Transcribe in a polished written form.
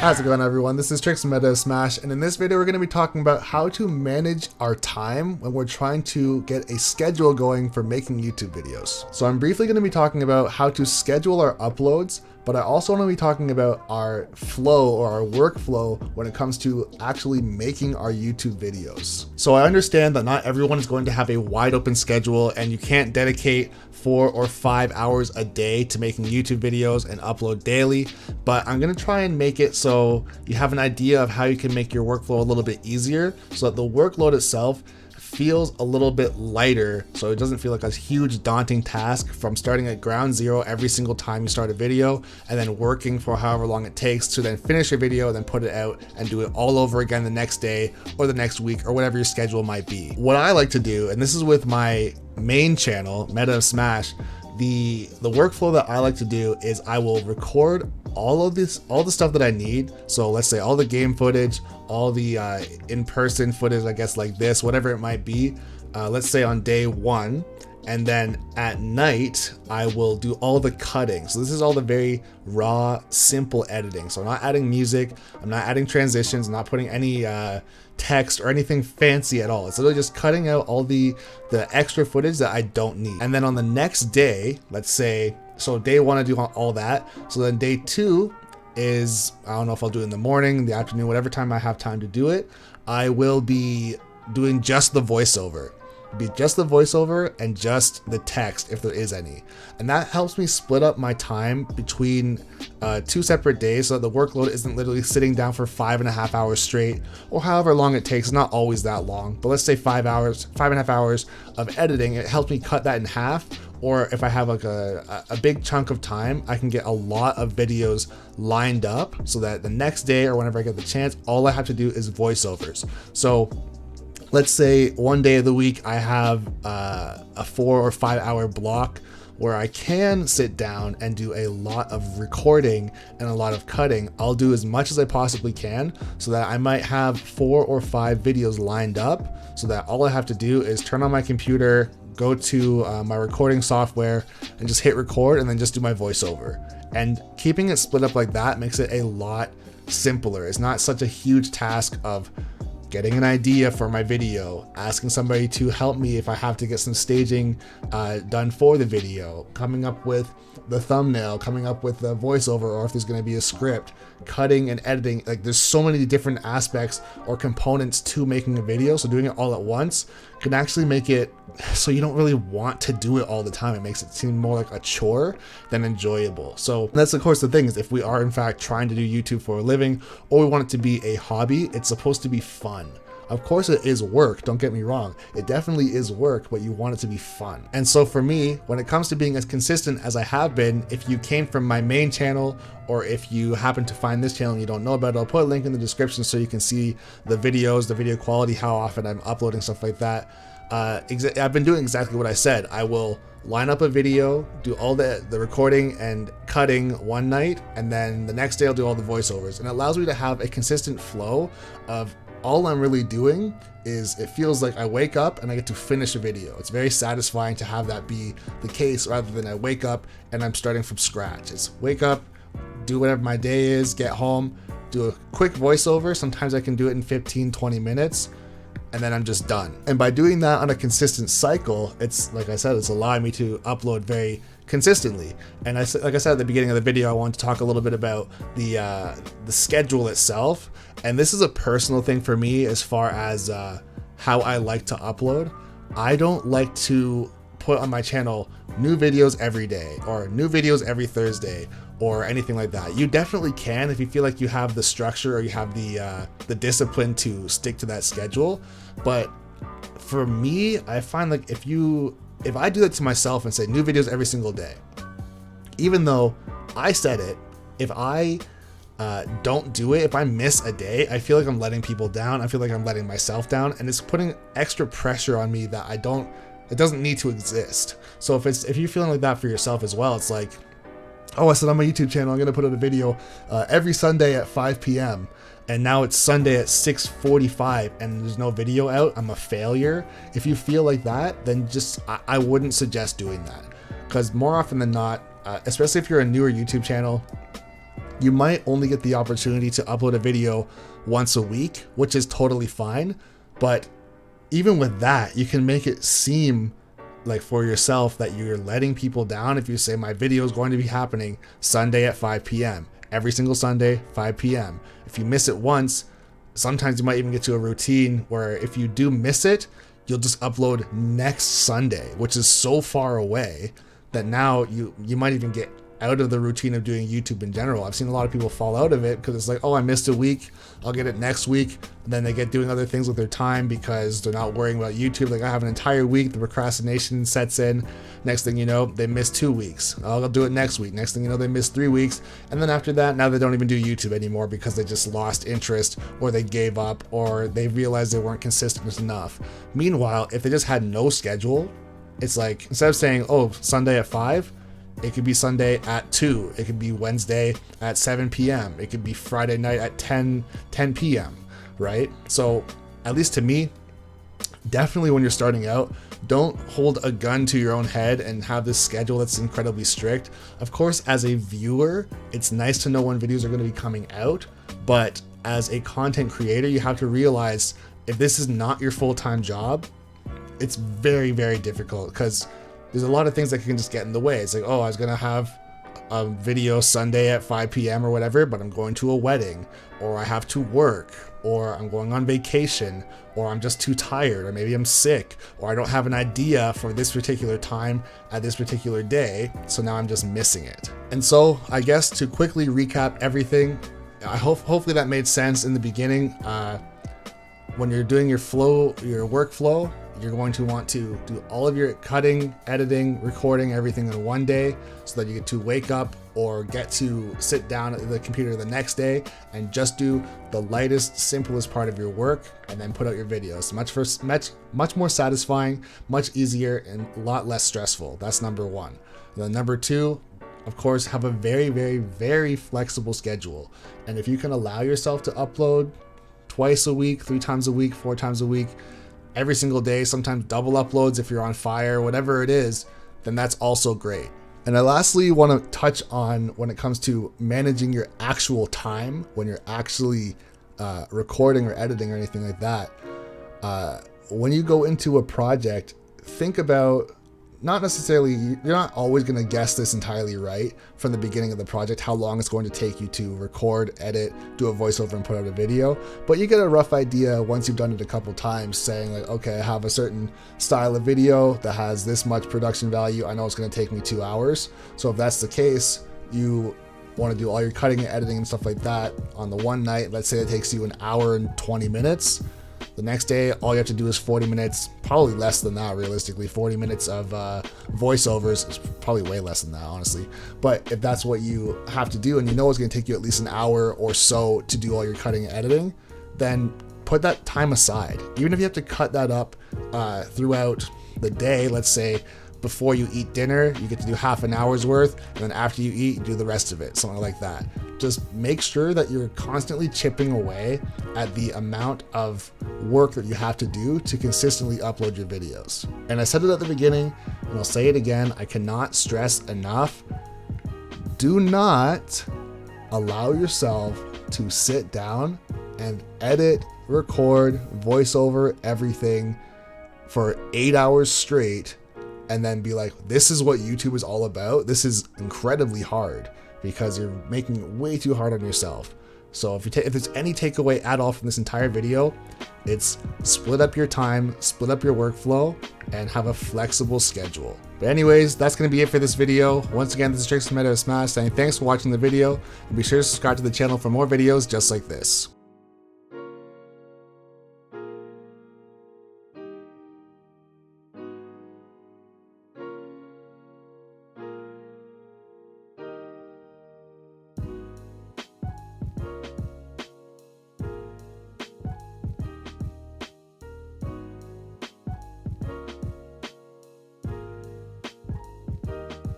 How's it going, everyone? This is Trixx from MoS Trixx, and in this video we're going to be talking about how to manage our time when we're trying to get a schedule going for making YouTube videos. So I'm briefly going to be talking about how to schedule our uploads, but I also want to be talking about our flow or our workflow when it comes to actually making our YouTube videos. So I understand that not everyone is going to have a wide open schedule and you can't dedicate 4 or 5 hours a day to making YouTube videos and upload daily, but I'm going to try and make it so you have an idea of how you can make your workflow a little bit easier so that the workload itself feels a little bit lighter, so it doesn't feel like a huge daunting task from starting at ground zero every single time you start a video and then working for however long it takes to then finish your video and then put it out and do it all over again the next day or the next week or whatever your schedule might be. What I like to do, and this is with my main channel, MoS Trixx, the workflow that I like to do is I will record all the stuff that I need. So let's say all the game footage, all the in-person footage, I guess, like this, whatever it might be, let's say on day 1, and then at night I will do all the cutting. So this is all the very raw, simple editing. So I'm not adding music, I'm not adding transitions, I'm not putting any text or anything fancy at all. It's literally just cutting out all the extra footage that I don't need. And then on the next day, let's say, so day 1 I do all that. So then day 2 is, I don't know if I'll do it in the morning, the afternoon, whatever time I have time to do it, I will be doing just the voiceover. Be just the voiceover and just the text if there is any. And that helps me split up my time between 2 separate days so that the workload isn't literally sitting down for 5.5 hours straight or however long it takes. Not always that long, but let's say 5.5 hours of editing. It helps me cut that in half. Or if I have like a big chunk of time, I can get a lot of videos lined up so that the next day or whenever I get the chance, all I have to do is voiceovers. So let's say one day of the week I have a 4 or 5 hour block where I can sit down and do a lot of recording and a lot of cutting. I'll do as much as I possibly can so that I might have 4 or 5 videos lined up so that all I have to do is turn on my computer, go to my recording software and just hit record and then just do my voiceover. And keeping it split up like that makes it a lot simpler. It's not such a huge task of getting an idea for my video, asking somebody to help me if I have to get some staging done for the video, coming up with the thumbnail, coming up with the voiceover, or if there's going to be a script, cutting and editing. Like, there's so many different aspects or components to making a video, so doing it all at once can actually make it so you don't really want to do it all the time. It makes it seem more like a chore than enjoyable. So that's of course the thing, is if we are in fact trying to do YouTube for a living or we want it to be a hobby, it's supposed to be fun. Of course it is work, don't get me wrong. It definitely is work, but you want it to be fun. And so for me, when it comes to being as consistent as I have been, if you came from my main channel or if you happen to find this channel and you don't know about it, I'll put a link in the description so you can see the videos, the video quality, how often I'm uploading, stuff like that. I've been doing exactly what I said. I will line up a video, do all the recording and cutting one night, and then the next day I'll do all the voiceovers. And it allows me to have a consistent flow of all I'm really doing is, it feels like I wake up and I get to finish a video. It's very satisfying to have that be the case rather than I wake up and I'm starting from scratch. It's wake up, do whatever my day is, get home, do a quick voiceover. Sometimes I can do it in 15-20 minutes and then I'm just done. And by doing that on a consistent cycle, it's, like I said, it's allowing me to upload very consistently. And like I said at the beginning of the video, I wanted to talk a little bit about the schedule itself. And this is a personal thing for me as far as how I like to upload. I don't like to put on my channel new videos every day or new videos every Thursday or anything like that. You definitely can if you feel like you have the structure or you have the discipline to stick to that schedule. But for me, I find like if I do that to myself and say new videos every single day, even though I said it, if I don't do it, if I miss a day, I feel like I'm letting people down. I feel like I'm letting myself down, and it's putting extra pressure on me that it doesn't need to exist. So if you're feeling like that for yourself as well, it's like, oh, I said on my YouTube channel I'm gonna put out a video every Sunday at 5 p.m. and now it's Sunday at 6:45 and there's no video out, I'm a failure. If you feel like that, then just I wouldn't suggest doing that, because more often than not, especially if you're a newer YouTube channel, you might only get the opportunity to upload a video once a week, which is totally fine. But even with that, you can make it seem like for yourself that you're letting people down if you say my video is going to be happening Sunday at 5 p.m. every single Sunday, 5 p.m. If you miss it once, sometimes you might even get to a routine where if you do miss it, you'll just upload next Sunday, which is so far away that now you might even get out of the routine of doing YouTube in general. I've seen a lot of people fall out of it because it's like, oh, I missed a week, I'll get it next week. And then they get doing other things with their time because they're not worrying about YouTube. Like, I have an entire week, the procrastination sets in. Next thing you know, they miss 2 weeks. I'll do it next week. Next thing you know, they miss 3 weeks. And then after that, now they don't even do YouTube anymore because they just lost interest, or they gave up, or they realized they weren't consistent enough. Meanwhile, if they just had no schedule, it's like, instead of saying, oh, Sunday at 5, it could be Sunday at 2. It could be Wednesday at 7 p.m. It could be Friday night at 10 p.m., right? So at least to me, definitely when you're starting out, don't hold a gun to your own head and have this schedule that's incredibly strict. Of course, as a viewer, it's nice to know when videos are going to be coming out, but as a content creator, you have to realize if this is not your full-time job, it's very, very difficult because there's a lot of things that can just get in the way. It's like, oh, I was going to have a video Sunday at 5 p.m. or whatever, but I'm going to a wedding, or I have to work, or I'm going on vacation, or I'm just too tired, or maybe I'm sick, or I don't have an idea for this particular time at this particular day, so now I'm just missing it. And so I guess to quickly recap everything, hopefully that made sense in the beginning. When you're doing your workflow, you're going to want to do all of your cutting, editing, recording, everything in one day so that you get to wake up or get to sit down at the computer the next day and just do the lightest, simplest part of your work and then put out your videos. Much more satisfying, much easier, and a lot less stressful. That's number one. And then number two, of course, have a very, very, very flexible schedule. And if you can allow yourself to upload twice a week, 3 times a week, 4 times a week, every single day, sometimes double uploads if you're on fire, whatever it is, then that's also great. And I lastly want to touch on when it comes to managing your actual time when you're actually recording or editing or anything like that. When you go into a project, think about, not necessarily, you're not always going to guess this entirely right from the beginning of the project, how long it's going to take you to record, edit, do a voiceover, and put out a video. But you get a rough idea once you've done it a couple times, saying like, okay, I have a certain style of video that has this much production value. I know it's going to take me 2 hours. So if that's the case, you want to do all your cutting and editing and stuff like that on the one night. Let's say it takes you 1 hour and 20 minutes. The next day, all you have to do is 40 minutes, probably less than that, realistically. 40 minutes of voiceovers is probably way less than that, honestly. But if that's what you have to do and you know it's going to take you at least 1 hour or so to do all your cutting and editing, then put that time aside. Even if you have to cut that up throughout the day, let's say before you eat dinner, you get to do half an hour's worth, and then after you eat, do the rest of it, something like that. Just make sure that you're constantly chipping away at the amount of work that you have to do to consistently upload your videos. And I said it at the beginning, and I'll say it again, I cannot stress enough, do not allow yourself to sit down and edit, record, voiceover, everything for 8 hours straight and then be like, this is what YouTube is all about. This is incredibly hard because you're making it way too hard on yourself. So if there's any takeaway at all from this entire video, it's split up your time, split up your workflow, and have a flexible schedule. But anyways, that's going to be it for this video. Once again, this is Trixx from MoS Trixx saying thanks for watching the video, and be sure to subscribe to the channel for more videos just like this.